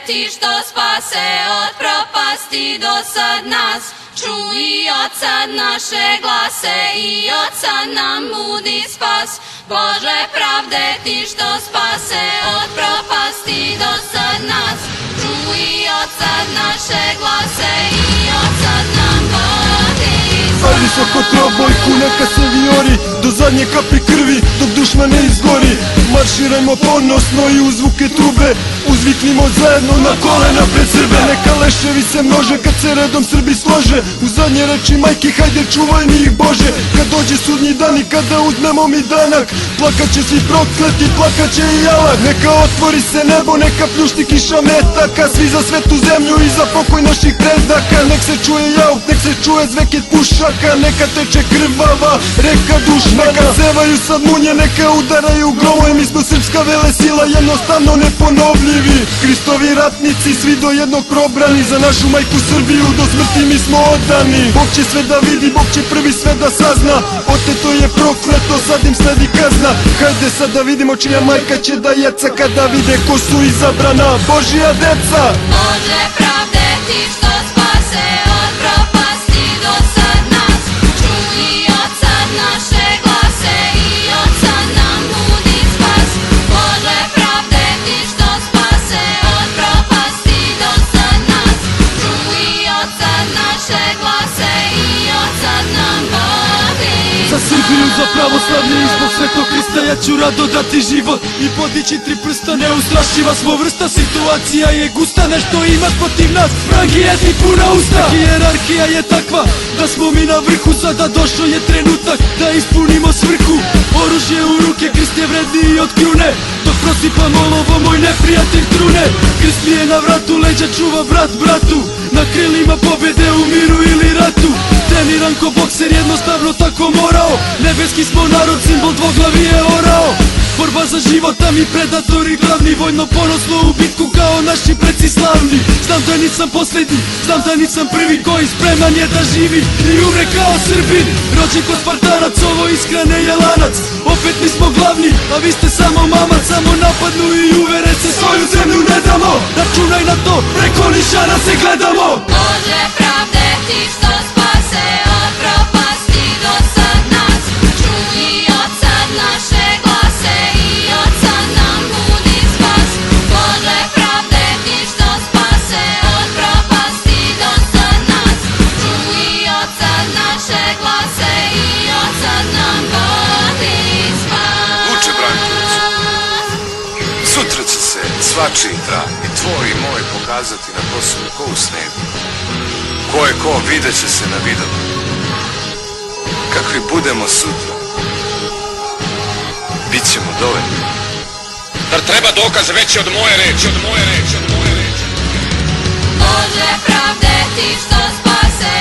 ti što spase od propasti do sad nas. Čuj od sad naše glase i od sad nam budi spas. Bože pravde ti što spase od propasti do sad nas. Čuj od sad naše glase i od sad nam budi spas. Ajde svako trobojku neka se vijori do zadnje kapi krvi dok dušman ne izgori. Marširajmo ponosno i u zvuke trube, uzviknimo zajedno na kolena pred Srbe. Neka leševi se množe kad se redom Srbi slože, u zadnje reči majke hajde čuvaj mi ih Bože. Kad dođe sudnji dan i kada uzmemo mi danak, plakat će svi prokleti, plakat će i jalak. Neka otvori se nebo, neka pljušti kiša metaka, svi za svetu zemlju i za pokoj naših predaka. Nek se čuje jauk, nek se čuje zveket pušaka, neka teče krvava reka dušmana. Neka sevaju sad munje, neka udaraju grovoj, mi smo srpska velesila, jednostavno neponovljivi. Hristovi ratnici, svi do jednog probrani, za našu majku Srbiju do smrti mi smo odani. Bog će sve da vidi, Bog će prvi sve da sazna, oteto je prokleto, sad im sledi kazna. Hajde sad da vidimo čija majka će da jeca kada vide ko su izabrana Božja deca. Bože pravde ti što spase od propasti do sad nas. Čuj od sad naše glase i od sad nam budi spas. Bože pravde ti što spase od propasti do sad nas. Čuj od sad naše glase i od sad nam budi spas. Za Srbiju, za pravoslavlje i zbog Svetog Hrista ja ću rado dati život i podići 3 prsta. Neustrašiva smo vrsta, situacija je gusta, nešto ima protiv nas, vragi jedi puna usta. Hijerarhija je takva da smo mi na vrhu, sada došao je trenutak da ispunimo svrhu. Oružje u ruke, krst je vredniji od krune, dok prosipam olovo moj neprijatelj trune. Krst mi je na vratu, leđa čuva brat bratu, na krilima pobjede u miru ili ratu. Treniran ko bokser, jednostavno tako morao, nebeski smo narod, simbol dvoglavi je orao. Borba za život, a mi predatori glavni, vojno ponosno u bitku kao naši preci slavni. Znam da nisam posljednji, znam da nisam prvi koji spreman je da živi i umre kao Srbin. Rođen kod Spartanac, ovo iskrene je lanac, opet mi smo glavni, a vi ste samo mamac. Samo napadnu i uvere se, svoju zemlju ne damo, računaj na to, preko Nišana se gledamo. Bože pravde ti što spase od propasti do sad nas. Čuj od sad naše glase i od sad nam budi spas. Bože pravde ti što spase od propasti do sad nas. Čuj od sad naše glase i od sad nam budi spas. Vuče Brankoviću, sutra će se svačiji trag i tvoj i moj pokazati na Kosovu ko u snegu. Ko je ko, vidjet će se na videu. Kakvi budemo sutra, bit ćemo dovoljni. Zar treba dokaz veći od moje reči, od moje reči, od moje reči? Bože pravde ti što spase